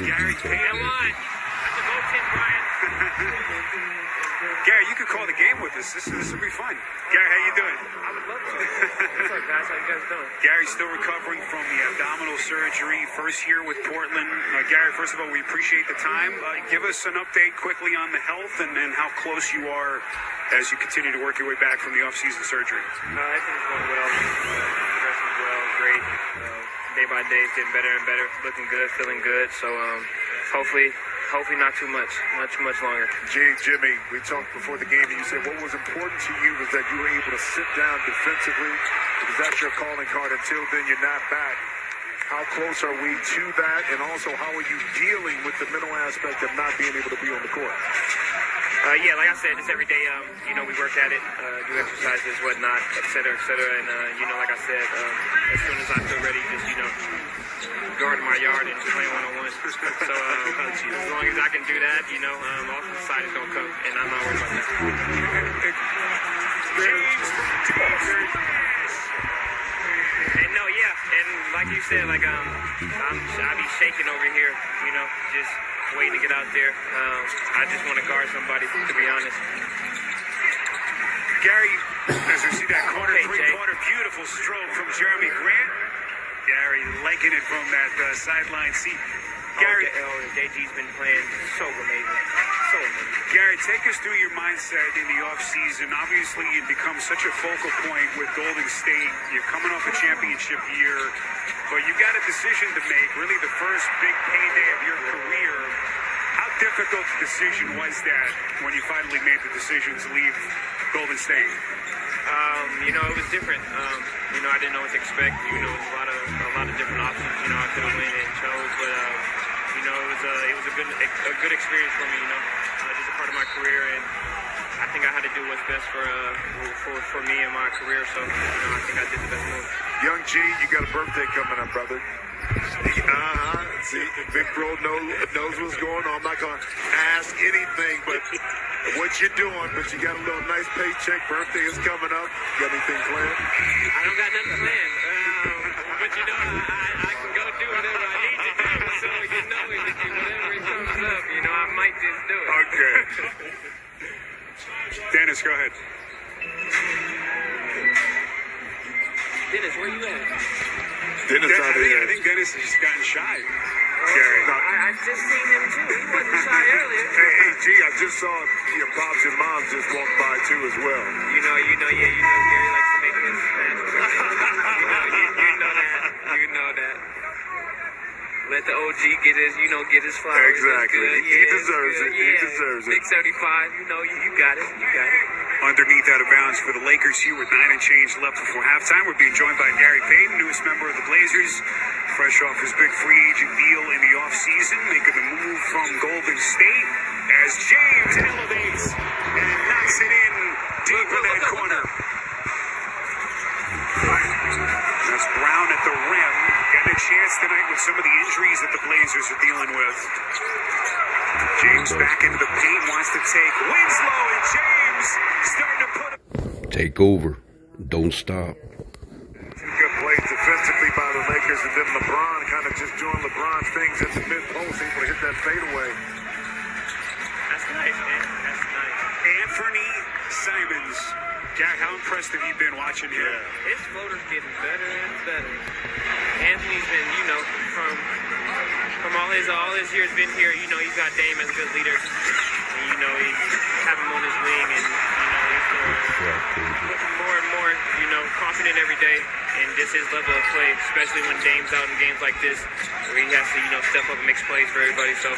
Gary, come on. That's a goal tip, Brian. Gary, you could call the game with us. This will be fun. Gary, how you doing? I would love to. What's up, guys? How you guys doing? Gary's still recovering from the abdominal surgery, first year with Portland. Gary, first of all, we appreciate the time. Give us an update quickly on the health and how close you are as you continue to work your way back from the off-season surgery. Everything's going well. Progressing well, great. Day by day, it's getting better and better. Looking good, feeling good. So hopefully not too much longer. Jimmy, we talked before the game and you said what was important to you was that you were able to sit down defensively because that's your calling card. Until then, you're not back. How close are we to that? And also, how are you dealing with the mental aspect of not being able to be on the court? Yeah, like I said, it's every day. We work at it, do exercises, whatnot, et cetera, et cetera. And, like I said, as soon as I feel ready, just, guard in my yard and play one-on-one. So as long as I can do that, offensive side is going to come, and I'm not worried about that. And no, yeah, and like you said, I be shaking over here, just waiting to get out there. I just want to guard somebody, to be honest. Gary, as we see that corner, three-quarter, beautiful stroke from Jeremy Grant. Gary liking it from that sideline seat. Gary, JG's been playing so amazing. So amazing. Gary, take us through your mindset in the offseason. Obviously, you've become such a focal point with Golden State. You're coming off a championship year, but you've got a decision to make, really the first big payday of your career. How difficult a decision was that when you finally made the decision to leave Golden State? It was different. I didn't know what to expect. It was a lot of different options. I could have went and chose, but it was a good experience for me. Just a part of my career, and I think I had to do what's best for me and my career. So I think I did the best move. Young G, you got a birthday coming up, brother. See, Big Bro knows what's going on. I'm not going to ask anything, but what you're doing, but you got a little nice paycheck. Birthday is coming up. You got anything planned? I don't got nothing planned. But I can go do whatever I need to do. So whenever it comes up, I might just do it. Okay. Dennis, go ahead. Dennis, where you at? Dennis out here. I think Dennis has just gotten shy. Gary. I just seen him too. He wasn't shy earlier. Hey, G, I just saw your pops and moms just walk by too as well. Gary likes to make his you know that. Let the OG get his flowers. Exactly. He deserves it. He deserves it. Big 75, you got it. You got it. Underneath out of bounds for the Lakers here with 9 and change left before halftime. We're being joined by Gary Payton, newest member of the Blazers, fresh off his big free agent deal in the offseason, making the move from Golden State as James elevates and knocks it in deep in that corner. That's Brown at the rim. Getting a chance tonight with some of the injuries that the Blazers are dealing with. James back into the paint, wants to take Winslow, and James starting to put take over. Don't stop. Good play defensively by the Lakers, and then LeBron kind of just doing LeBron things at the mid-post, able to hit that fadeaway. That's nice, man. That's nice. Anthony Simons. Jack, how impressed have you been watching him? Yeah. His floater's getting better and better. Anthony's been, from all his years been here, he's got Dame as a good leader. And, he's have him on his wing, and, he's more and more, confident every day. And just his level of play, especially when Dame's out in games like this, where he has to, step up and make plays for everybody. So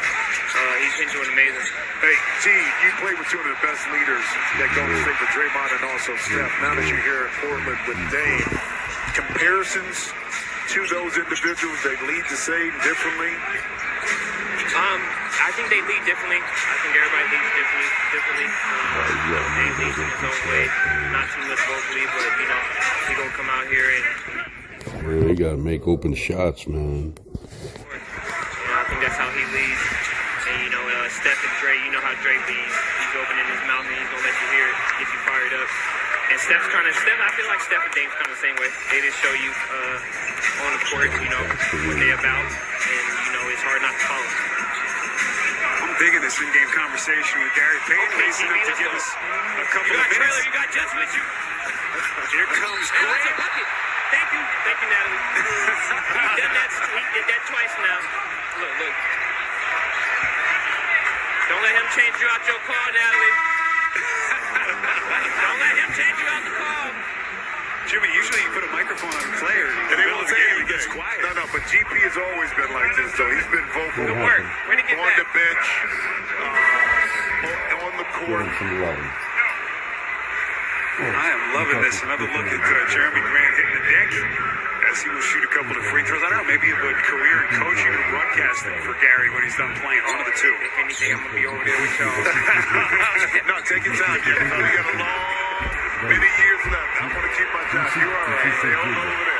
he's been doing amazing. Hey, G, you played with two of the best leaders that go to state with Draymond and also Steph. Now that you're here in Portland with Dame, comparisons to those individuals, they lead the same differently? I think they lead differently. I think everybody leads differently. Dame leads in his own way. Not too much vocally, but, he's going to come out here and... Man, they got to make open shots, man. I think that's how he leads. And, Steph and Dre, how Dre leads. He's opening his mouth and he's going to let you hear it, get you fired up. And I feel like Steph and Dame's kind of the same way. They just show you on the court, what they're about. And, it's hard not to follow. digging this in-game conversation with Gary Payton. Nice enough to give us a couple of minutes. Trailer, you got Jets with you. Here comes Hey, what's a Grant. bucket? Thank you, Natalie. He did that twice now. Look. Don't let him change you out your car, Natalie. Don't let him change you out the car. Jimmy, usually you put a microphone on a player. And they won't say He anything. gets quiet. No, but GP has always been like this, though. He's been vocal. Good work. Way to get On back. the bench, on the court. I am loving this. Another look at Jeremy Grant hitting the deck as he will shoot a couple of free throws. I don't know, maybe a career in coaching or broadcasting for Gary when he's done playing. One of the two. If anything, I'm going to be over there with y'all. No, take your time, Jimmy. We got a long, many years left. I'm going to keep my job. You're all right. Stay on over there.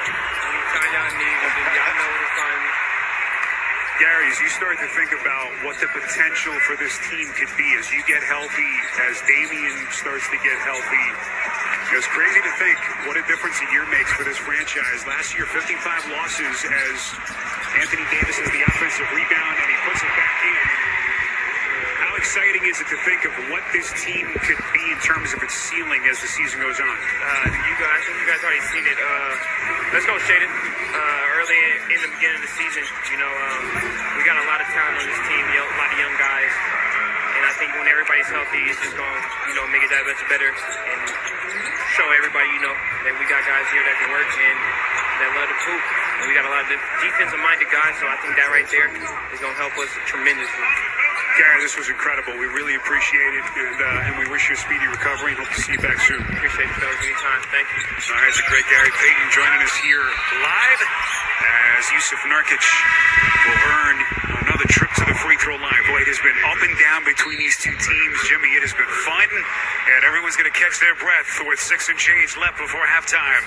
Anytime y'all need me, y'all know where to find me. Gary, as you start to think about what the potential for this team could be as you get healthy, as Damian starts to get healthy, it's crazy to think what a difference a year makes for this franchise. Last year, 55 losses as Anthony Davis is the offensive rebound, and he puts it back in. How exciting is it to think of what this team could be in terms of its ceiling as the season goes on? I think you guys already seen it. Let's go shaded. Early in the beginning of the season, we got a lot of talent on this team, a lot of young guys, and I think when everybody's healthy, it's just going to, make it that much better and show everybody, that we got guys here that can work and that love to hoop. And we got a lot of defensive-minded guys, so I think that right there is going to help us tremendously. Gary, this was incredible. We really appreciate it, and we wish you a speedy recovery and hope to see you back soon. Appreciate you, fellas, anytime. Thank you. All right, the great Gary Payton joining us here live as Yusuf Nurkic will earn another trip to the free throw line. Boy, it has been up and down between these two teams. Jimmy, it has been fun, and everyone's going to catch their breath with 6 and change left before halftime.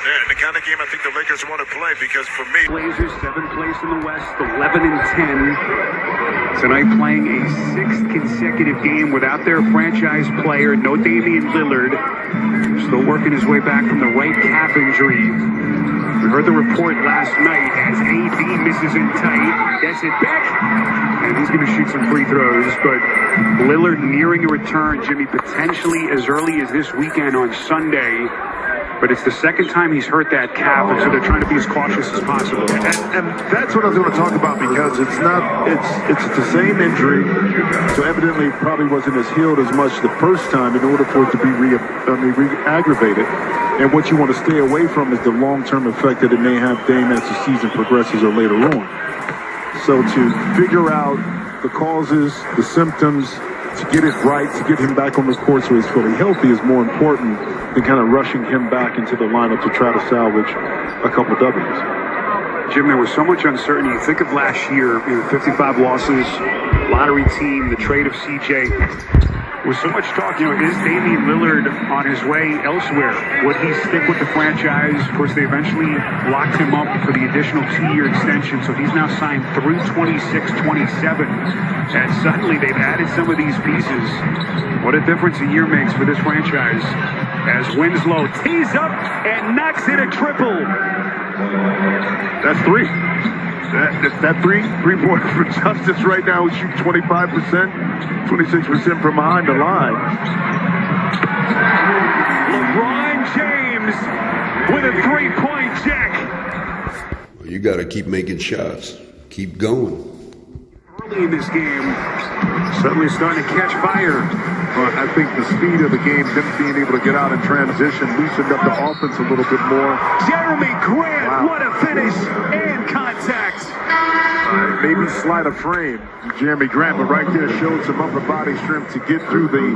Yeah, and the kind of game I think the Lakers want to play because for me, Blazers, 7th place in the West, 11 and 10. Tonight playing a 6th consecutive game without their franchise player, no Damian Lillard. Still working his way back from the right calf injury. We heard the report last night as AD misses in tight. Gets it back, and he's going to shoot some free throws. But Lillard nearing a return, Jimmy, potentially as early as this weekend on Sunday. But it's the second time he's hurt that calf, and so they're trying to be as cautious as possible. And that's what I was going to talk about because it's the same injury, so evidently it probably wasn't as healed as much the first time in order for it to be re-aggravated. And what you want to stay away from is the long-term effect that it may have Dame as the season progresses or later on. So to figure out the causes, the symptoms, to get it right, to get him back on the court so he's fully healthy is more important than kind of rushing him back into the lineup to try to salvage a couple W's. Jim, there was so much uncertainty. You think of last year, 55 losses, lottery team, the trade of CJ. There was so much talk, is Damian Lillard on his way elsewhere? Would he stick with the franchise? Of course, they eventually locked him up for the additional 2-year extension, so he's now signed through 26-27. And suddenly they've added some of these pieces. What a difference a year makes for this franchise. As Winslow tees up and knocks in a triple. That's 3. That three-point for Justice right now is shooting 25%, 26% from behind the line. LeBron James with a 3-point jack. Well, you got to keep making shots. Keep going. Early in this game, suddenly starting to catch fire. I think the speed of the game, them being able to get out and transition, loosened up the offense a little bit more. Jeremy Grant, what a finish and contact. Maybe sleight of frame, Jeremy Grant, but right there showed some upper body strength to get through the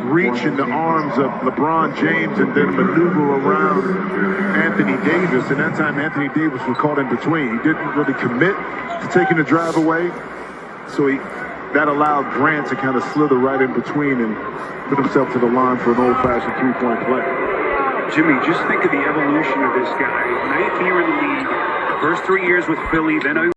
reach in the arms of LeBron James and then maneuver around Anthony Davis. And that time Anthony Davis was caught in between. He didn't really commit to taking the drive away, so that allowed Grant to kind of slither right in between and put himself to the line for an old-fashioned 3-point play. Jimmy, just think of the evolution of this guy. 9th year in the league, first 3 years with Philly, then